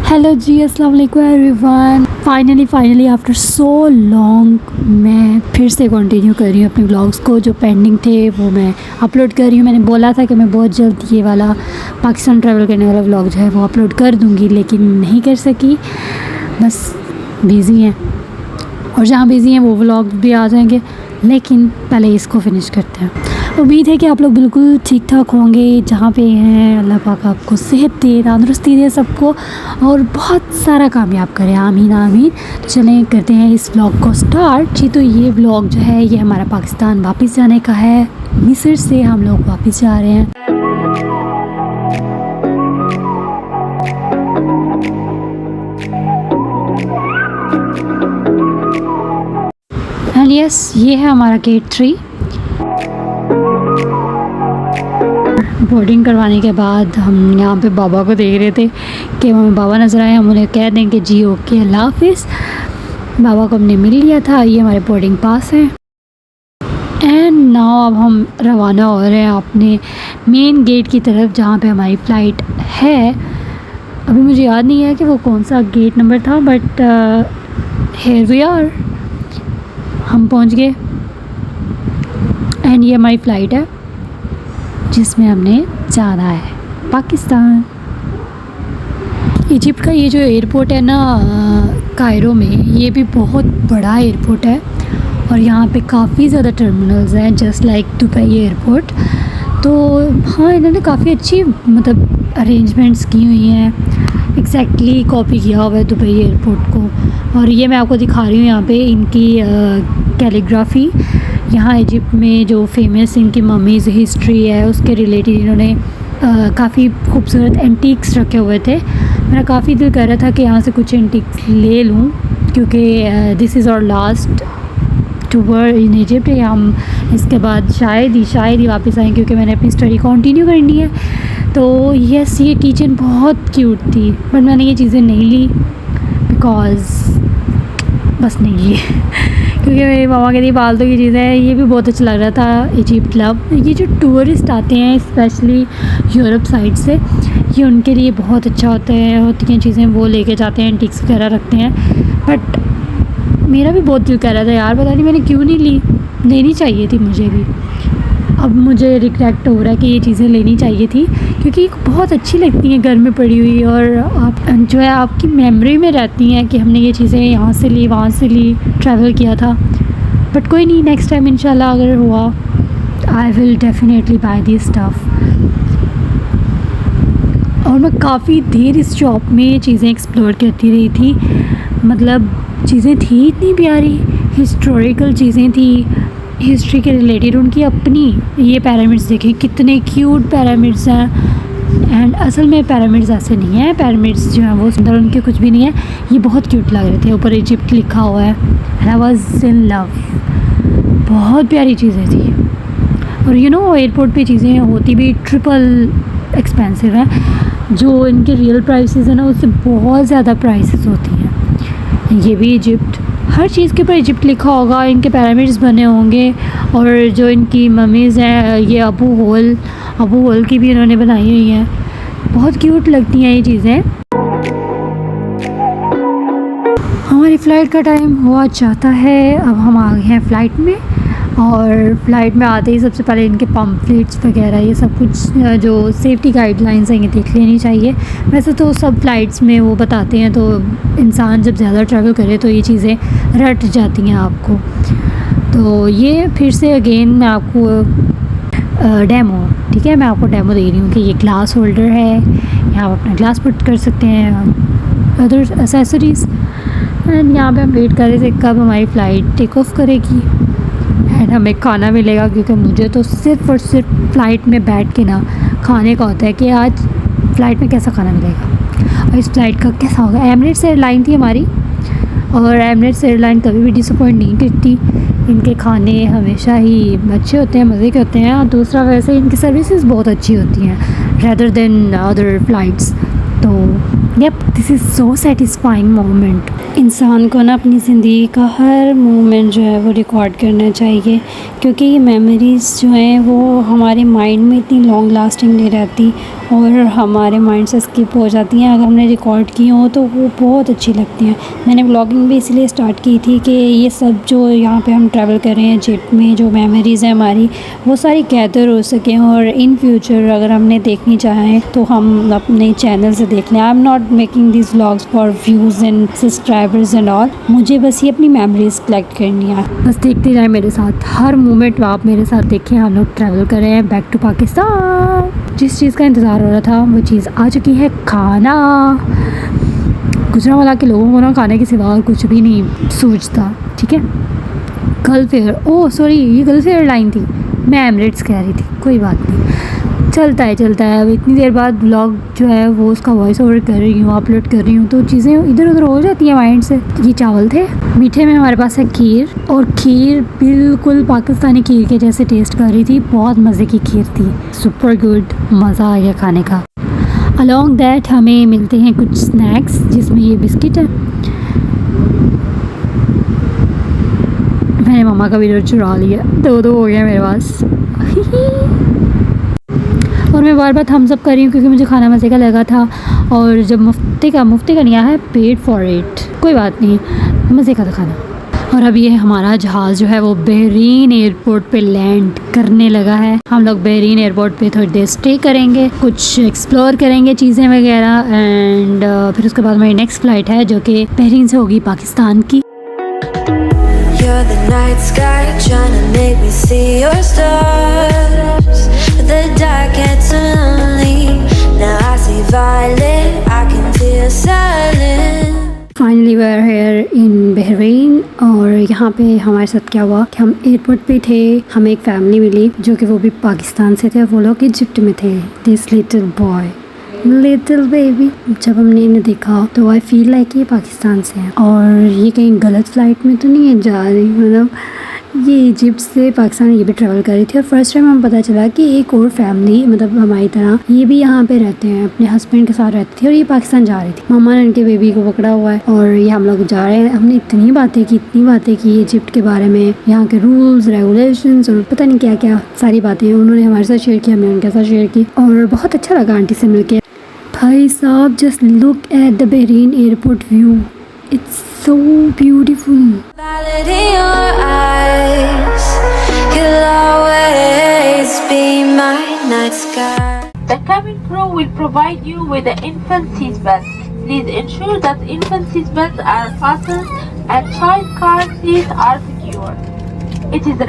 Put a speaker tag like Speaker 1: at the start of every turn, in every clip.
Speaker 1: Hello जी, अस्सलाम वालेकुम everyone. Finally after so long मैं फिर से कंटिन्यू कर रही हूँ अपने व्लॉग्स को। जो पेंडिंग थे वो मैं अपलोड कर रही हूँ। मैंने बोला था कि मैं बहुत जल्द ये वाला पाकिस्तान ट्रैवल करने वाला व्लॉग जो है वो अपलोड कर दूँगी, लेकिन नहीं कर सकी, बस बिज़ी हैं। और जहाँ बिज़ी हैं वो व्लॉग भी आ जाएंगे, लेकिन पहले इसको फिनिश करते हैं। उम्मीद है कि आप लोग बिल्कुल ठीक ठाक होंगे जहाँ पे हैं। अल्लाह पाक आपको सेहत दे, तंदुरुस्ती दे सबको, और बहुत सारा कामयाब करे, आमीन आमीन। तो चलें करते हैं इस व्लॉग को स्टार्ट जी। तो ये व्लॉग जो है ये हमारा पाकिस्तान वापस जाने का है। मिस्र से हम लोग वापस जा रहे हैं। एंड यस, ये है हमारा गेट 3। बोर्डिंग करवाने के बाद हम यहाँ पे बाबा को देख रहे थे कि हमें बाबा नज़र आए। हम उन्हें कह दें कि जी ओके, अल्लाह हाफिज़। बाबा को हमने मिल लिया था। ये हमारे बोर्डिंग पास है। एंड नाउ अब हम रवाना हो रहे हैं अपने मेन गेट की तरफ, जहाँ पे हमारी फ़्लाइट है। अभी मुझे याद नहीं है कि वो कौन सा गेट नंबर था, बट हियर वी आर, हम पहुँच गए। एंड ये हमारी फ़्लाइट है जिसमें हमने जाना है पाकिस्तान। इजिप्ट का ये जो एयरपोर्ट है ना कायरो में, ये भी बहुत बड़ा एयरपोर्ट है और यहाँ पे काफ़ी ज़्यादा टर्मिनल्स हैं, जस्ट लाइक दुबई एयरपोर्ट। तो हाँ, इन्होंने काफ़ी अच्छी मतलब अरेंजमेंट्स की हुई हैं। एग्जैक्टली कॉपी किया हुआ है दुबई एयरपोर्ट को। और ये मैं आपको दिखा रही हूँ यहाँ पे इनकी कैलीग्राफी। यहाँ इजिप्ट में जो फेमस इनकी ममीज़ हिस्ट्री है उसके रिलेटेड इन्होंने काफ़ी खूबसूरत एंटीक्स रखे हुए थे। मेरा काफ़ी दिल कर रहा था कि यहाँ से कुछ एंटीक्स ले लूँ, क्योंकि this is our last tour in Egypt. हम इसके बाद शायद ही वापस आएँ, क्योंकि मैंने अपनी स्टडी कंटिन्यू करनी है। तो यस, ये किचन बहुत क्यूट थी, बट मैंने ये चीज़ें नहीं ली बिकॉज़ बस नहीं ली क्योंकि मेरी मामा के लिए फालतू की चीज़ें हैं। ये भी बहुत अच्छा लग रहा था इजिप्ट लव। ये जो टूरिस्ट आते हैं स्पेशली यूरोप साइड से, ये उनके लिए बहुत अच्छा होती हैं चीज़ें, वो लेके जाते हैं, एंटीक्स वगैरह रखते हैं। बट मेरा भी बहुत दिल कर रहा था यार, पता नहीं मैंने क्यों नहीं ली। लेनी चाहिए थी मुझे भी। अब मुझे रिग्रेट हो रहा है कि ये चीज़ें लेनी चाहिए थी, क्योंकि बहुत अच्छी लगती हैं घर में पड़ी हुई, और आप जो है आपकी मेमोरी में रहती हैं कि हमने ये चीज़ें यहाँ से ली, वहाँ से ली, ट्रैवल किया था। बट कोई नहीं, नेक्स्ट टाइम इंशाल्लाह अगर हुआ I will definitely buy this stuff. और मैं काफ़ी देर इस शॉप में ये चीज़ें एक्सप्लोर करती रही थी। मतलब चीज़ें थी इतनी प्यारी, हिस्टोरिकल चीज़ें थी, हिस्ट्री के रिलेटेड उनकी अपनी। ये पिरामिड्स देखें, कितने क्यूट पिरामिड्स हैं। एंड असल में पिरामिड्स ऐसे नहीं है, पिरामिड्स जो हैं वो सुंदर उनके कुछ भी नहीं है। ये बहुत क्यूट लग रहे थे, ऊपर इजिप्ट लिखा हुआ है। And I was in love. बहुत प्यारी चीज़ें थी। और यू नो एयरपोर्ट पे चीज़ें होती भी ट्रिपल एक्सपेंसिव हैं। जो इनके रियल प्राइसेस हैं ना, उससे बहुत ज़्यादा प्राइसेस होती हैं। ये भी इजिप्ट, हर चीज़ के ऊपर इजिप्ट लिखा होगा, इनके पिरामिड्स बने होंगे। और जो इनकी ममीज़ हैं, ये अबू होल की भी इन्होंने बनाई हुई हैं। बहुत क्यूट लगती हैं ये चीज़ें। हमारी फ़्लाइट का टाइम हुआ जाता है। अब हम आ गए हैं फ़्लाइट में, और फ़्लाइट में आते ही सबसे पहले इनके पम्फलेट्स वगैरह ये सब कुछ जो सेफ्टी गाइडलाइंस हैं ये देख लेनी चाहिए। वैसे तो सब फ़्लाइट्स में वो बताते हैं, तो इंसान जब ज़्यादा ट्रैवल करे तो ये चीज़ें रट जाती हैं आपको। तो ये फिर से अगेन मैं आपको डेमो, ठीक है, मैं आपको डेमो दे रही हूँ कि ये ग्लास होल्डर है, यहाँ आप अपना ग्लास पुट कर सकते हैं, अदर एसेसरीज़। एंड यहाँ पे हम वेट कर रहे थे कब हमारी फ़्लाइट टेक ऑफ करेगी एंड हमें खाना मिलेगा, क्योंकि मुझे तो सिर्फ़ और सिर्फ फ़्लाइट में बैठ के ना खाने का होता है कि आज फ़्लाइट में कैसा खाना मिलेगा और इस फ़्लाइट का कैसा होगा। एमिरेट्स एयरलाइन थी हमारी, और एमिरेट्स एयरलाइन कभी भी डिसअपॉइंट नहीं करती। इनके खाने हमेशा ही अच्छे होते हैं, मज़े के होते हैं। और दूसरा वैसे इनकी सर्विसेज बहुत अच्छी होती हैं रैदर देन अदर फ़्लाइट्स। तो yup, this is so satisfying moment. इंसान को ना अपनी ज़िंदगी का हर मोमेंट जो है वो रिकॉर्ड करना चाहिए, क्योंकि ये मेमोरीज़ जो हैं वो हमारे माइंड में इतनी लॉन्ग लास्टिंग नहीं रहती और हमारे माइंड से स्किप हो जाती हैं। अगर हमने रिकॉर्ड की हो तो वो बहुत अच्छी लगती हैं। मैंने व्लॉगिंग भी इसलिए स्टार्ट की थी कि ये सब जो यहाँ पे हम ट्रैवल कर रहे हैं जेट में, जो मेमोरीज़ हैं हमारी, वो सारी गैदर हो सकें और इन फ्यूचर अगर हमने देखनी चाहें तो हम अपने चैनल से देख लें। I am not making this vlogs for views and subscribers and all. मुझे बस ये अपनी मेमोरीज़ कलेक्ट करनी है। बस देखते जाए मेरे साथ, हर मोमेंट आप मेरे साथ देखें। हम लोग ट्रैवल कर रहे हैं बैक टू पाकिस्तान। जिस चीज़ का इंतज़ार हो रहा था वो चीज़ आ चुकी है, खाना। गुजरांवाला के लोगों को ना खाने के सिवा और कुछ भी नहीं सूझता, ठीक है। गल्फ एयर, ओह सॉरी, ये गल्फ एयरलाइन थी, मैं एमिरेट्स कह रही थी, कोई बात नहीं, चलता है। अब इतनी देर बाद ब्लॉग जो है वो उसका वॉइस ओवर कर रही हूँ, अपलोड कर रही हूँ, तो चीज़ें इधर उधर हो जाती हैं माइंड से। ये चावल थे, मीठे में हमारे पास है खीर, और खीर बिल्कुल पाकिस्तानी खीर के जैसे टेस्ट कर रही थी, बहुत मज़े की खीर थी, सुपर गुड, मज़ा आ गया खाने का। अलॉन्ग दैट हमें मिलते हैं कुछ स्नैक्स, जिसमें ये बिस्किट है। मैंने मम्मा का वीडियो चुरा लिया, दो हो गया मेरे पास। और मैं बार बार थम्स अप कर रही हूँ क्योंकि मुझे खाना मज़े का लगा था, और जब मुफ्ती का नहीं आया है, पेड फॉर इट, कोई बात नहीं, मज़े का था खाना। और अब ये हमारा जहाज़ जो है वो बहरीन एयरपोर्ट पे लैंड करने लगा है। हम लोग बहरीन एयरपोर्ट पे थोड़ी देर स्टे करेंगे, कुछ एक्सप्लोर करेंगे चीज़ें वगैरह, एंड फिर उसके बाद हमारी नेक्स्ट फ़्लाइट है जो कि बहरीन से होगी पाकिस्तान की।
Speaker 2: You're the night sky, trying to make me see your stars. But the dark gets so lonely. Now I see violet, I can feel silence.
Speaker 1: Finally we are here in Bahrain, और यहाँ पे हमारे साथ क्या हुआ कि हम airport पे थे, हमें एक फैमिली मिली जो कि वो भी पाकिस्तान से थे, वो लोग इजिप्ट में थे। This little boy, little baby, जब हमने इन्हें देखा तो आई फील लाइक ये पाकिस्तान से हैं, और ये कहीं गलत फ़्लाइट में तो नहीं है जा रही, मतलब ये इजिप्ट से पाकिस्तान ये भी ट्रैवल कर रही थी। और फर्स्ट टाइम हमें पता चला कि एक और फैमिली, मतलब हमारी तरह, ये भी यहाँ पे रहते हैं, अपने हस्बैंड के साथ रहती थी, और ये पाकिस्तान जा रही थी। मम्मा ने उनके बेबी को पकड़ा हुआ है और ये हम लोग जा रहे हैं। हमने इतनी बातें की इजिप्ट के बारे में, यहाँ के रूल्स रेगुलेशंस और पता नहीं क्या क्या सारी बातें उन्होंने हमारे साथ शेयर की, हमने उनके साथ शेयर की, और बहुत अच्छा लगा आंटी से मिलके। भाई साहब, just look at the Bahrain airport view, it's so beautiful.
Speaker 2: Violet in your eyes, you'll always be my night sky.
Speaker 3: The cabin crew will provide you with the infant seat belts. Please ensure that infant seat belts are fastened and child car seats are secure. It is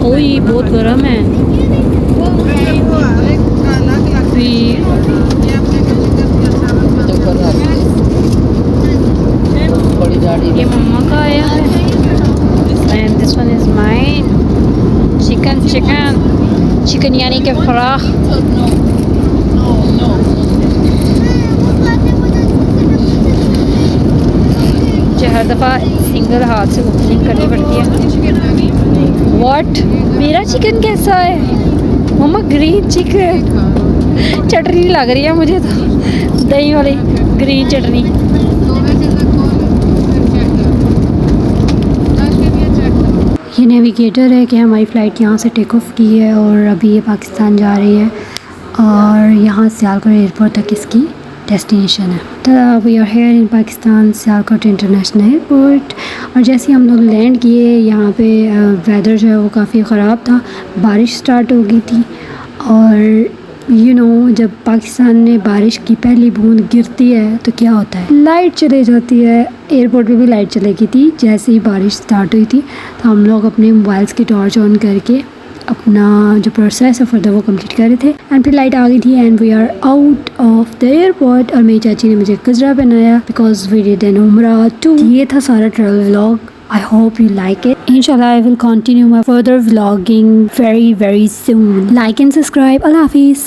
Speaker 1: ओए बहुत गर्म है। ये मम्मा का आया है, and this one is mine. Chicken यानी कि फराख। हर दफ़ा सिंगल हाथ से ओपनिंग करनी पड़ती है। व्हाट, मेरा चिकन कैसा है मम्मा? ग्रीन चिकन, चटनी लग रही है मुझे तो, दही वाली ग्रीन चटनी। ये नेविगेटर है कि हमारी फ़्लाइट यहाँ से टेक ऑफ की है और अभी ये पाकिस्तान जा रही है, और यहाँ सियालकोट एयरपोर्ट तक इसकी डेस्टिनेशन है। We are here in Pakistan Sialkot international airport. और जैसे हम लोग लैंड किए यहाँ पे वेदर जो है वो काफ़ी ख़राब था, बारिश स्टार्ट हो गई थी, और जब पाकिस्तान में बारिश की पहली बूंद गिरती है तो क्या होता है, लाइट चले जाती है। एयरपोर्ट पे भी लाइट चली गई थी जैसे ही बारिश स्टार्ट हुई थी, तो हम लोग अपने मोबाइल्स की टॉर्च ऑन करके अपना जो प्रोसेस है फर्दर वो कंप्लीट कर रहे थे, एंड फिर लाइट आ गई थी and we are out of the airport. और मेरी चाची ने मुझे गजरा पहनाया बिकॉज वी डिड एन उम्रा टू। ये था सारा travel vlog. I hope you like it. Inshallah, I will continue my further vlogging very soon. Like and subscribe. Allah Hafiz.